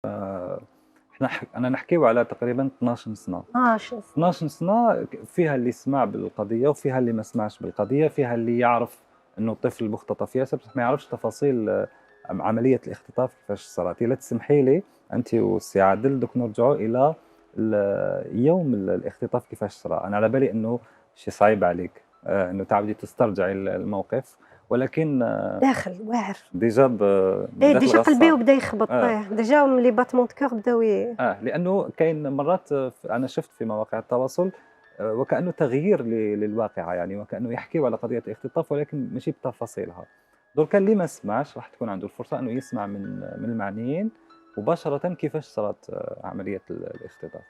إحنا أنا نحكيو على تقريبًا 12 سنة. 12 سنة. 12 سنة فيها اللي سمع بالقضية وفيها اللي ما سمعش بالقضية، فيها اللي يعرف إنه الطفل مختطف ياسر بصح ما يعرفش تفاصيل عملية الاختطاف كيفاش صرات. إلا تسمحي لي أنتِ والسي عادل دوك نرجعوا إلى يوم الاختطاف كيفاش صرا. أنا على بالي إنه شي صعيب عليك إنه تعاودي تسترجعي الموقف، ولكن داخل واعر. ديجا إيه بدات ديجا قلبي الغصة. وبدا يخبط، آه. ديجا لي باتمون دو كور بداو لأنه كاين مرات أنا شفت في مواقع التواصل وكأنه تغيير للواقعة، يعني وكأنه يحكيوا على قضية الاختطاف ولكن ماشي بتفاصيلها. دركا اللي ما سمعش راح تكون عنده الفرصة إنه يسمع من المعنيين مباشرة كيفاش صارت عملية الاختطاف.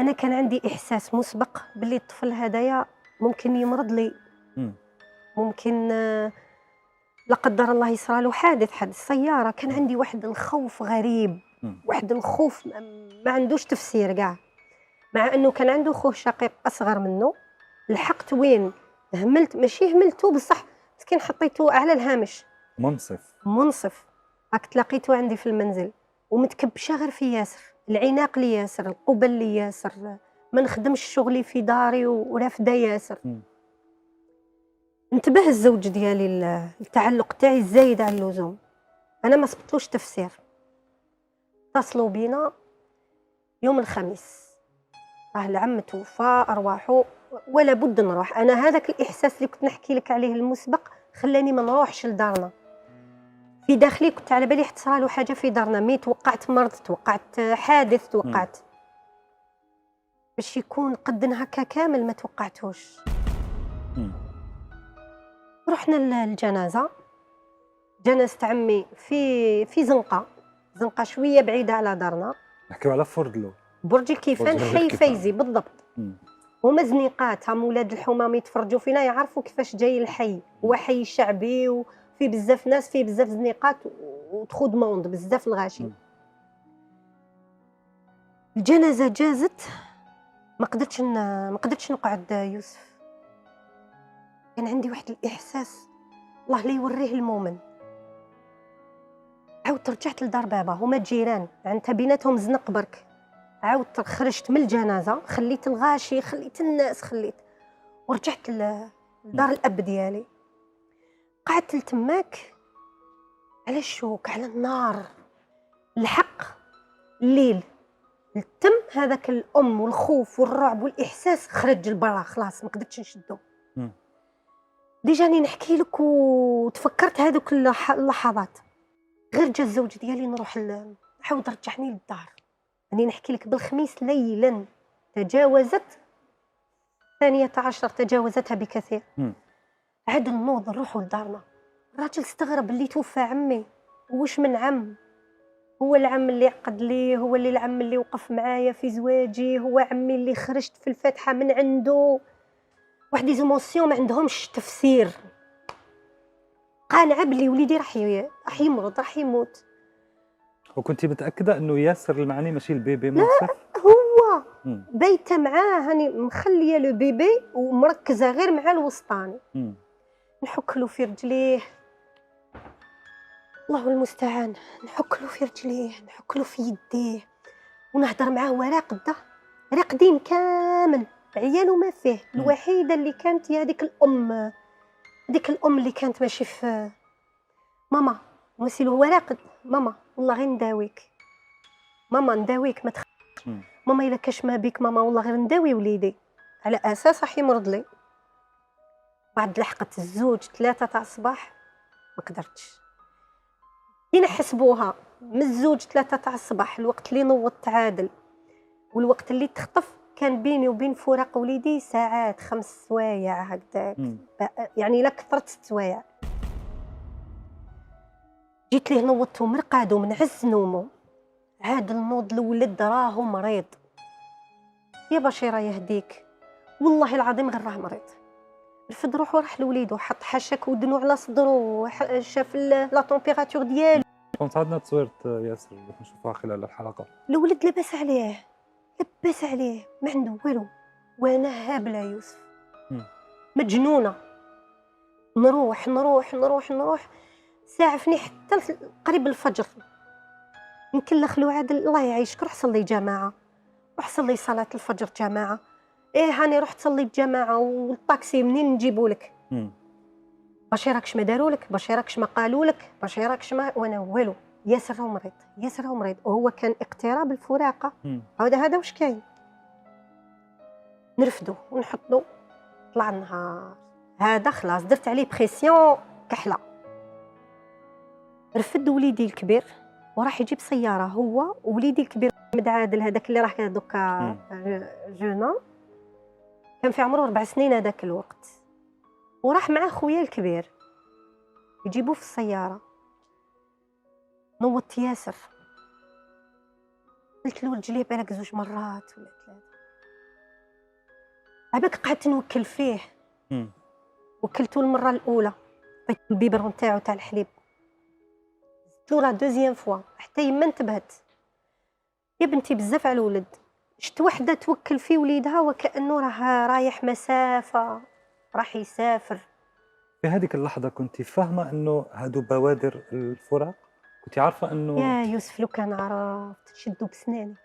أنا كان عندي إحساس مسبق باللي الطفل هدايا ممكن يمرض لي، إمم. ممكن لا قدر الله يصرى له حادث سيارة. كان إمم. عندي واحد الخوف غريب، إمم. واحد الخوف ما عندوش تفسير كاع، مع إنه كان عنده خوه شقيق أصغر منه. لحقت وين هملت، ماشي هملتو بصح مسكين حطيتو على الهامش منصف. منصف. راك تلاقيتو عندي في المنزل ومتكبشه غير في ياسر، العناق لي ياسر، القبل لي ياسر، ما نخدمش شغلي في داري ورافده ياسر. إمم. انتبه الزوج ديالي التعلق تاعي الزايد عن اللزوم، انا ما صبتلوش تفسير. اتصلوا بينا يوم الخميس، راه العم توفى ارواحه ولا بد نروح. انا هذاك الاحساس اللي كنت نحكي لك عليه المسبق خلاني ما نروحش لدارنا. في داخلي كنت على بالي حتى صرالو حاجه في دارنا، مي توقعت مرض، توقعت حادث، إمم. توقعت باش يكون قدنا هكا كامل ما توقعتوش. إمم. رحنا للجنازه، جنازة عمي في زنقه شويه بعيده على دارنا، نحكيو على فردلو. برج الكيفان، برج حي الكيفان. فايزي بالضبط. إمم. هما زنيقات، هم ولاد الحمام يتفرجوا فينا يعرفوا كيفاش جاي الحي. هو حي شعبي وفيه بزاف ناس، فيه بزاف زنيقات وتخود موند بزاف الغاشي. إمم. الجنازه جازت، ما قدرتش نقعد يوسف. كان عندي واحد الاحساس الله لا يوريه المؤمن. عاودت رجعت لدار بابا، هما جيران معناتها بيناتهم زنق برك. عاودت خرجت من الجنازه، خليت الغاشي، خليت الناس، ورجعت لدار الاب ديالي. قعدت لتماك على الشوك، على النار، الحق الليل التم هذاك الام والخوف والرعب والاحساس خرج لبرا، خلاص ما قدرتش نشدو. إمم. ديجاني نحكي لك وتفكرت هذوك اللحظات. غير جا الزوج ديالي نروح عاود رجعني للدار. راني نحكي لك بالخميس ليلا تجاوزت 12 تجاوزتها بكثير. إمم. عاد نوض نروحوا لدارنا. الراجل استغرب اللي توفى عمي، واش من عم؟ هو العم اللي عقد لي، هو اللي العم اللي وقف معايا في زواجي، هو عمي اللي خرجت في الفاتحه من عنده. واحد ديزيموسيون ما عندهمش تفسير. قانعه بلي وليدي راح يمرض، راح يموت. وكنتِ متأكدة إنه ياسر المعني ماشي البيبي لا منصف؟ هو إمم. بايته معاه، هاني مخليه لو بيبي ومركزه غير مع الوسطاني. إمم. نحك له في رجليه، الله المستعان، نحك له في رجليه، نحك له في يديه، ونهضر معاه وهو راقده، راقدين كامل عياله ما فيه. الوحيده اللي كانت هي هذيك الام اللي كانت ماشي في ماما. نسيلو هو راقد، ماما والله غير نداويك، ماما نداويك ما إمم. ماما الا كاش ما بيك ماما والله غير نداوي وليدي، على اساس راح يمرض لي. بعد لحقت الزوج 3 تاع الصباح ما قدرتش. كي نحسبوها من الزوج 3 تاع الصباح الوقت اللي نوضت عادل والوقت اللي تخطف، كان بيني وبين فراق وليدي ساعات 5 سوايع هكذاك. إمم. يعني لا كثرت 6 سوايع. جيت ليه نوضته مرقاد ومنعس نومه. عادل نوض الولد راهو مريض. يا بشيره يهديك، والله العظيم غير راه مريض. رفد روحو راح لوليدو، حط حاشاك ودنو على صدرو، شاف لا طومبيراتور ديالو. كنت عندنا تصويرة ياسر باش نشوفوها خلال الحلقة. الولد لاباس عليه، لاباس عليه، ما عنده والو. وانا هابله يوسف، إمم. مجنونه. نروح ساعفني حتى قريب الفجر. نكلخ له عاد الله يعيشك روح صلي جماعه، روح صلي صلاه الفجر جماعه. ايه هاني رحت صليت جماعه والطاكسي منين نجيبوا لك؟ باش راكش ما داروا لك، باش راكش ما قالوا لك، باش راكش ما وانا والو. ياسر هو مريض، ياسر هو مريض، وهو كان اقتراب الفراقه. هذا واش كاين؟ نرفدو ونحطو. طلع النهار هذا خلاص درت عليه بريسيون كحله. رفد وليدي الكبير وراح يجيب سياره، هو ووليدي الكبير محمد عادل هذاك اللي راح دوكا جونا، كان في عمره 4 سنين هذاك الوقت، وراح مع خويا الكبير يجيبوه في السياره. نوضت ياسر، قلت له رجليه بالك 2 مرات ولا 3. عباك قعدت نوكل فيه. وكلته المره الاولى عطيت البيبرون تاعو تاع الحليب، زدتلو لا دوزيام فوا حتى يما انتبهت. يا بنتي بزاف على الولد. شت وحده توكل في وليدها وكانه راه رايح مسافه، راح يسافر. في هذيك اللحظة كنت فاهمة إنه هادو بوادر الفراق؟ كنت عارفة إنه يا يوسف لو كان عرفت شدو بسناني.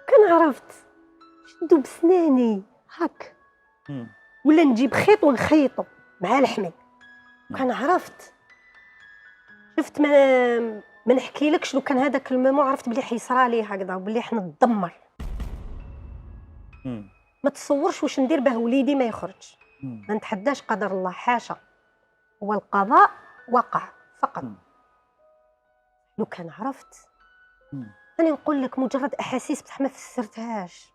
كان عرفت شدو بسناني هاك. ولا نجيب خيط ونخيطو مع الحمل. كان عرفت. شفت ما نحكيلكش لو كان هذاك المومون عرفت بلي حيصرى لي هكذا وبلي حنتدمر. ما تصورش واش ندير باه وليدي ما يخرج. ما نتحداش قدر الله، حاشا. هو القضاء وقع فقط. لو كان عرفت انا نقول لك مجرد احاسيس بصح ما فسرتهاش.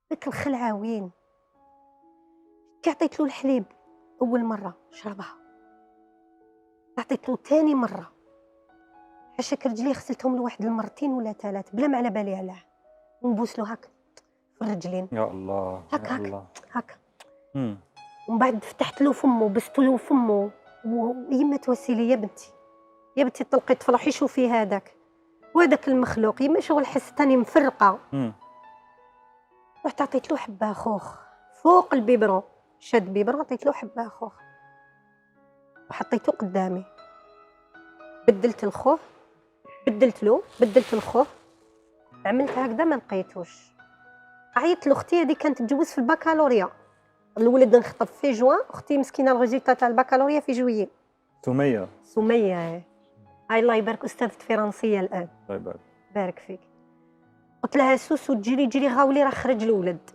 ديك الخلعه وين كي عطيت له الحليب اول مره شربها، عطيت له ثاني مره حاشاك رجليه غسلتهم له 1 المرتين ولا 3 بلا ما على بالي علاه، ونبوس له هكا في الرجلين. يا الله هكا يا هكا الله. هكا. ومن بعد فتحت له فمه بست له فمه. ويما توسيلي يا بنتي، يا بنتي طلقي طفل روحي شوفي هذاك وهذاك المخلوق. يما شغل حستني مفرقه. رحت عطيت له حبه خوخ فوق البيبرون، شاد بيبرون عطيت له حبه خوخ وحطيته قدامي. بدلت الخوخ، بدلت الخوخ، عملت هكذا ما لقيتوش. عيطت لاختي هذه كانت تجوز في البكالوريا. الولد نخطب في جوان، اختي مسكينه الريزلتا تاع البكالوريا في جويي. سميه هاي الله يبارك استاذه فرنسيه الان. الله يبارك. بارك فيك. قلت لها سوسو تجري غاولي راه خرج الولد.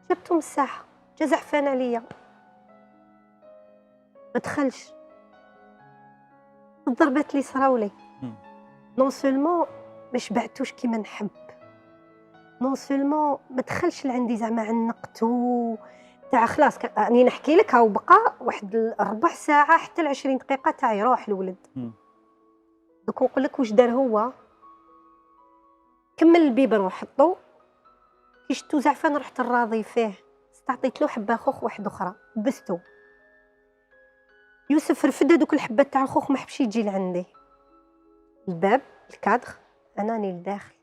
جبتهم الساحه جا زعفان عليا ما دخلش. الضربات اللي صراولي نون سولمون ما شبعتوش كيما نحب، نون سولمون ما دخلش لعندي زعما عنقتو تاع خلاص. راني نحكي لك هاو بقى واحد 4 ساعه حتى 20 دقيقه تاع يروح الولد. دوك نقول لك واش دار هو. كمل البيبر وحطو كي شتو زعفان رحت الراضي فيه، استعطيت له حبه خوخ واحده اخرى بستو. يوسف رفد هذوك الحبات تاع الخوخ ما حبش يجي لعندي. الباب الكادر انا راني لداخل،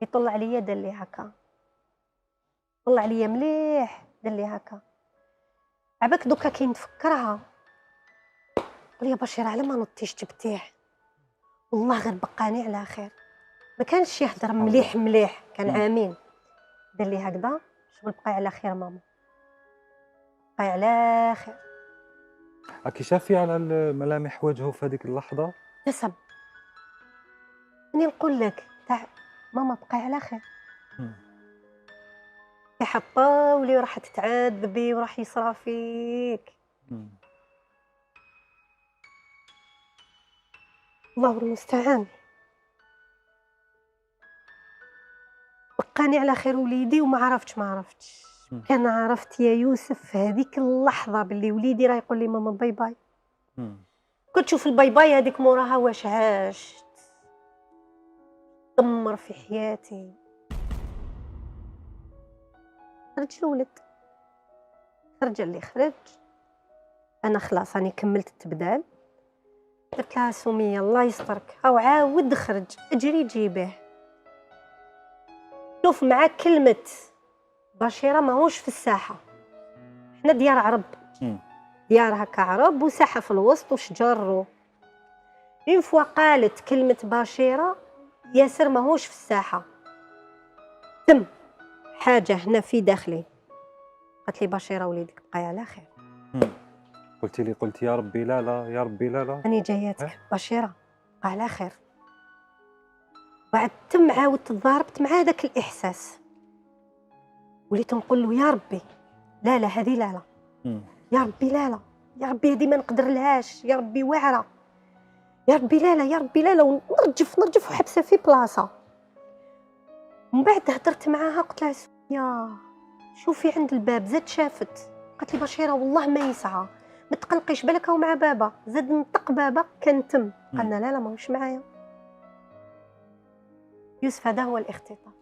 يطلع عليا دار لي هكا، طلع عليا مليح دار لي هكا. عباك دوكا كي نتفكرها قول يا بشير على ما نطيش جبتيه والله غير بقاني على خير. ما كانش يهضر مليح كان عامين. دار لي هكذا شغل بقاي على خير ماما، بقاي على خير. كي شافي على الملامح وجهه في هذيك اللحظة ابتسم. اني نقول لك تاع ماما بقاي على خير. يحطاولي وراح تتعذبي وراح يصرى فيك. الله المستعان. بقاني على خير وليدي وما عرفتش كان عرفت يا يوسف في هذيك اللحظه باللي وليدي راه يقول لي ماما باي باي. كنت تشوف الباي باي هذيك موراها واش عاشت دمر في حياتي. خرج الولد، خرج اللي خرج. انا خلاص راني كملت التبدال. قلت لها سميه الله يسترك او عاود خرج اجري جيبيه. شوف مع كلمه بشيره ماهوش في الساحه، حنا ديار عرب ديار هكا عرب وساحه في الوسط وشجر. اون فوا قالت كلمه بشيره ياسر ماهوش في الساحه، تم حاجه هنا في داخلي. قالت لي بشيره وليدك بقاي على خير. قلت يا ربي لا لا، يا ربي لا لا. راني جاياتك بشيره بقى على خير. بعد تم عاودت تضاربت مع هذاك الاحساس، وليت نقول له يا ربي لا لا هذه لا لا، يا ربي لا لا، يا ربي هذه ما نقدر لهاش، يا ربي واعره، يا ربي لا لا، يا ربي لا لا، ونرجف وحبسه في بلاصه. ومن بعد هضرت معاها قلت لها يا شوفي عند الباب زاد شافت. قالت لي بشيره والله ما يسعى، ما تقلقيش بالك هو مع بابا. زاد نطق بابا كان تم. قالنا لا لا ماهوش معايا. يوسف هذا هو الاختطاف.